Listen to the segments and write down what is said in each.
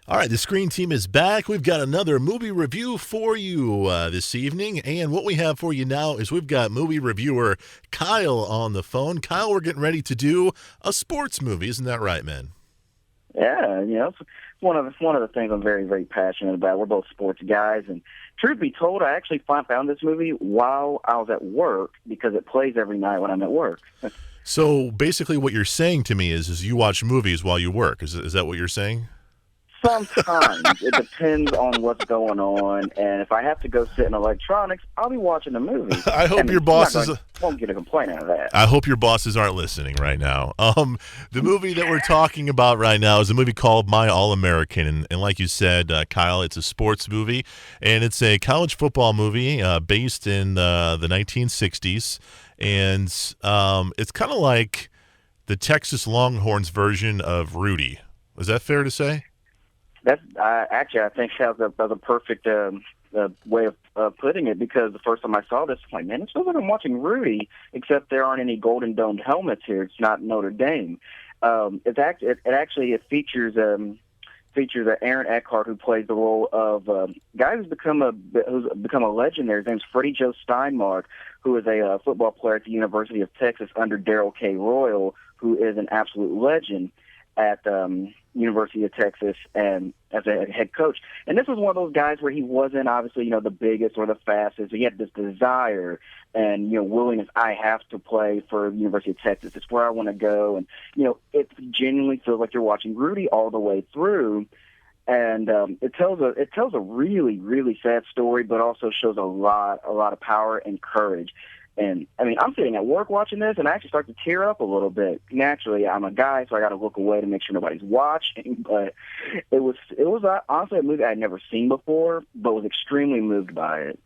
All right, the Screen Team is back. We've got another movie review for you this evening. And what we have for you now is we've got movie reviewer Kyle on the phone. Kyle, we're getting ready to do a sports movie. Isn't that right, man? Yeah, it's one of the things I'm very, very passionate about. We're both sports guys, and truth be told, I actually found this movie while I was at work because it plays every night when I'm at work. So basically what you're saying to me is you watch movies while you work. Is that what you're saying? Sometimes it depends on what's going on, and if I have to go sit in electronics, I'll be watching a movie. I hope your bosses won't get a complaint out of that. I hope your bosses aren't listening right now. The movie that we're talking about right now is a movie called My All-American, and like you said, Kyle, it's a sports movie, and it's a college football movie based in the 1960s, and it's kind of like the Texas Longhorns version of Rudy. Is that fair to say? That's actually, I think that's a perfect way of putting it, because the first time I saw this, I'm like, man, it feels like I'm watching Rudy, except there aren't any golden domed helmets here. It's not Notre Dame. It features Aaron Eckhart, who plays the role of guy who's become a legend there. His name's Freddie Joe Steinmark, who is a football player at the University of Texas under Darrell K. Royal, who is an absolute legend at University of Texas and as a head coach. And this was one of those guys where he wasn't obviously, the biggest or the fastest. He had this desire and, willingness. I have to play for University of Texas. It's where I want to go. And, it genuinely feels like you're watching Rudy all the way through. And it tells a really, really sad story, but also shows a lot of power and courage. And, I'm sitting at work watching this, and I actually start to tear up a little bit. Naturally, I'm a guy, so I got to look away to make sure nobody's watching. But it was honestly a movie I'd never seen before, but was extremely moved by it.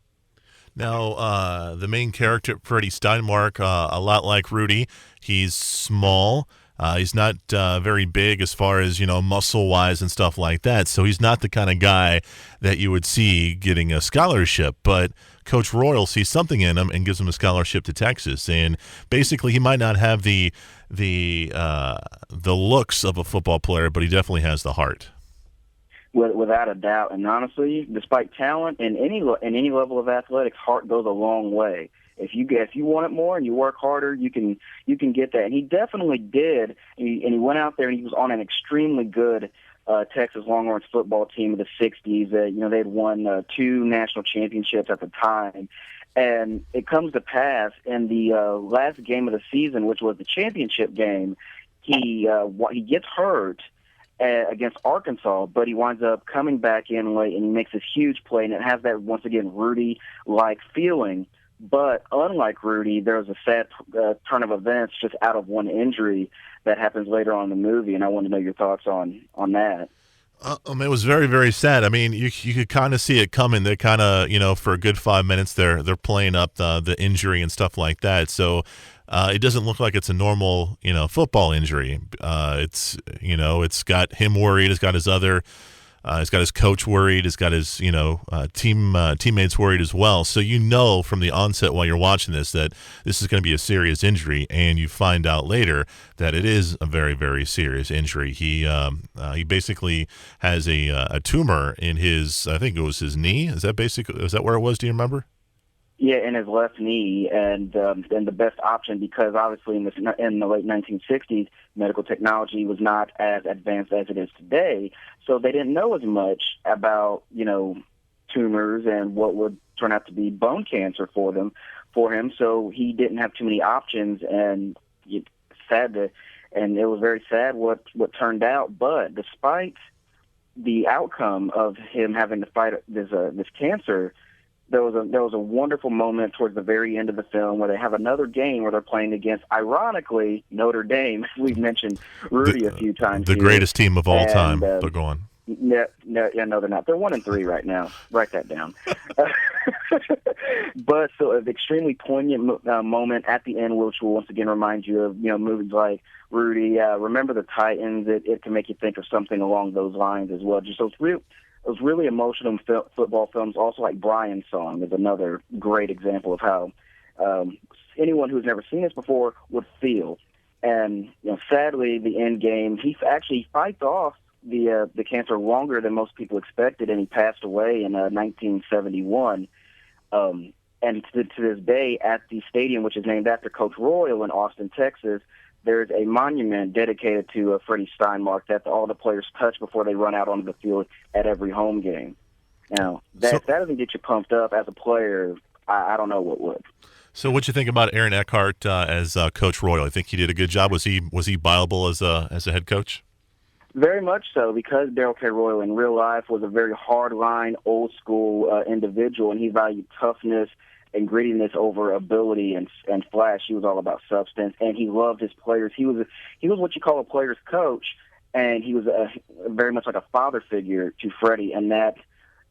Now, the main character, Freddie Steinmark, a lot like Rudy, he's small. He's not very big as far as, muscle-wise and stuff like that. So he's not the kind of guy that you would see getting a scholarship. But Coach Royal sees something in him and gives him a scholarship to Texas. And basically, he might not have the looks of a football player, but he definitely has the heart. Without a doubt, and honestly, despite talent in any level of athletics, heart goes a long way. If you want it more and you work harder, you can get that. And he definitely did. And he went out there and he was on an extremely good Texas Longhorns football team of the '60s. They had won 2 national championships at the time. And it comes to pass in the last game of the season, which was the championship game, he gets hurt against Arkansas, but he winds up coming back in late and he makes this huge play, and it has that, once again, Rudy-like feeling. But unlike Rudy, there's a sad turn of events just out of one injury that happens later on in the movie, and I want to know your thoughts on that. It was very, very sad. You could kind of see it coming. They kind of, for a good 5 minutes, they're playing up the injury and stuff like that. So it doesn't look like it's a normal, football injury. It's got him worried. It's got his he's got his coach worried. He's got his, teammates worried as well. So from the onset while you're watching this that this is going to be a serious injury, and you find out later that it is a very, very serious injury. He basically has a tumor in his, I think it was his knee. Is that where it was? Do you remember? Yeah, in his left knee, and the best option, because obviously in the late 1960s, medical technology was not as advanced as it is today, so they didn't know as much about tumors and what would turn out to be bone cancer for him. So he didn't have too many options, and it was very sad what turned out. But despite the outcome of him having to fight this cancer, there was a wonderful moment towards the very end of the film where they have another game where they're playing against, ironically, Notre Dame. We've mentioned Rudy a few times. The greatest team of all time. But go on. No, they're not. They're 1-3 right now. Write that down. But so an extremely poignant moment at the end, which will once again remind you of movies like Rudy. Remember the Titans. It can make you think of something along those lines as well. Just those really emotional football films, also like Brian's Song, is another great example of how anyone who's never seen this before would feel. And sadly, the end game, he actually fights off the cancer longer than most people expected, and he passed away in 1971. And to this day, at the stadium, which is named after Coach Royal in Austin, Texas, there's a monument dedicated to Freddie Steinmark that all the players touch before they run out onto the field at every home game. Now, if that doesn't get you pumped up as a player, I don't know what would. So, what'd you think about Aaron Eckhart as Coach Royal? I think he did a good job. Was he viable as a head coach? Very much so, because Darrell K. Royal in real life was a very hard-line, old-school individual, and he valued toughness and grittiness over ability and flash. He was all about substance, and he loved his players. He was what you call a player's coach, and he was very much like a father figure to Freddie. And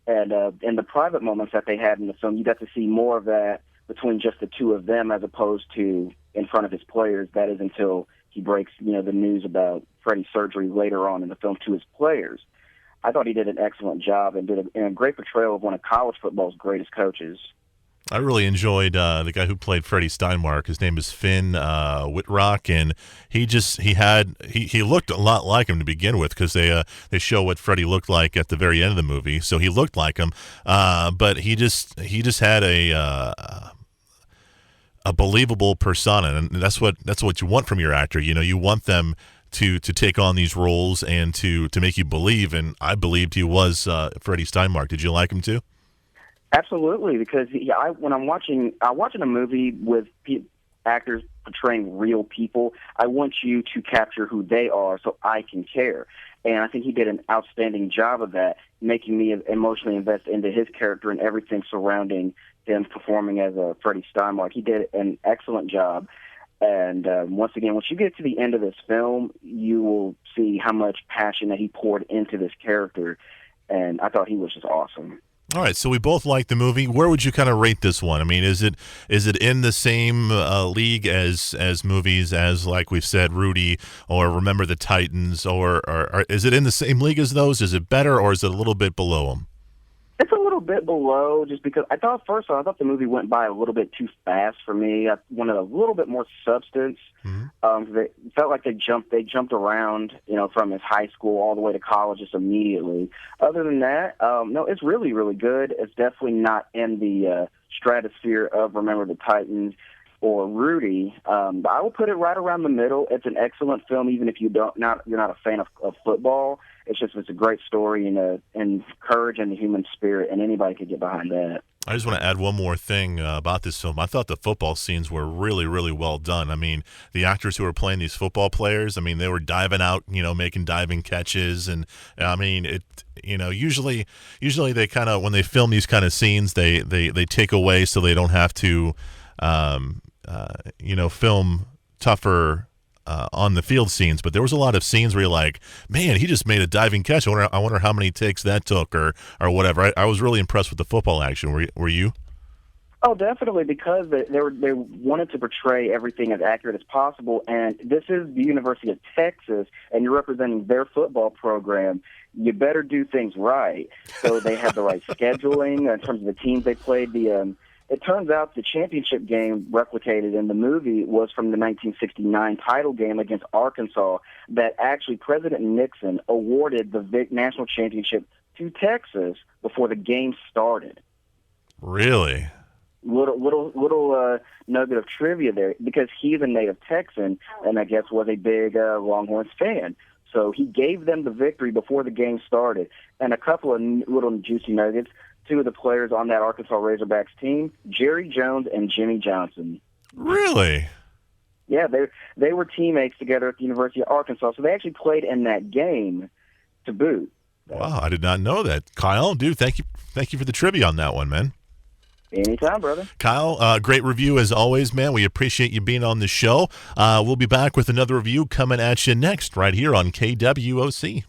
in the private moments that they had in the film, you got to see more of that between just the two of them as opposed to in front of his players. That is until he breaks the news about Freddie's surgery later on in the film to his players. I thought he did an excellent job and did a great portrayal of one of college football's greatest coaches. I really enjoyed the guy who played Freddie Steinmark. His name is Finn Wittrock, and he looked a lot like him to begin with, because they show what Freddie looked like at the very end of the movie, so he looked like him. But he just had a believable persona, and that's what you want from your actor. You want them to take on these roles and to make you believe. And I believed he was Freddie Steinmark. Did you like him too? Absolutely, because when I'm watching a movie with actors portraying real people, I want you to capture who they are so I can care. And I think he did an outstanding job of that, making me emotionally invest into his character and everything surrounding him performing as a Freddie Steinmark. He did an excellent job. And once again, once you get to the end of this film, you will see how much passion that he poured into this character. And I thought he was just awesome. All right, so we both like the movie. Where would you kind of rate this one? I mean, is it in the same league as movies as, like we've said, Rudy or Remember the Titans, or is it in the same league as those? Is it better, or is it a little bit below them? It's a little bit below, just because I thought the movie went by a little bit too fast for me. I wanted a little bit more substance. Mm-hmm. It felt like they jumped around, from his high school all the way to college just immediately. Other than that, no, it's really, really good. It's definitely not in the stratosphere of Remember the Titans or Rudy. But I will put it right around the middle. It's an excellent film, even if you're not a fan of football. It's a great story and courage and the human spirit, and anybody could get behind that. I just want to add one more thing about this film. I thought the football scenes were really, really well done. I mean, the actors who were playing these football players, I mean, they were diving out, making diving catches, and I mean, usually they kind of, when they film these kind of scenes, they take away so they don't have to, film tougher on the field scenes. But there was a lot of scenes where you're like, man, he just made a diving catch. I wonder how many takes that took or whatever. I was really impressed with the football action. Were you? Oh, definitely, because they wanted to portray everything as accurate as possible. And this is the University of Texas, and you're representing their football program. You better do things right. So they had the right scheduling in terms of the teams they played. It turns out the championship game replicated in the movie was from the 1969 title game against Arkansas that actually President Nixon awarded the national championship to Texas before the game started. Really? Little nugget of trivia there, because he's a native Texan and I guess was a big Longhorns fan. So he gave them the victory before the game started. And a couple of little juicy nuggets. Two of the players on that Arkansas Razorbacks team, Jerry Jones and Jimmy Johnson. Really? Yeah, they were teammates together at the University of Arkansas, so they actually played in that game to boot. Wow, I did not know that. Kyle, dude, thank you for the trivia on that one, man. Anytime, brother. Kyle, great review as always, man. We appreciate you being on the show. We'll be back with another review coming at you next right here on KWOC.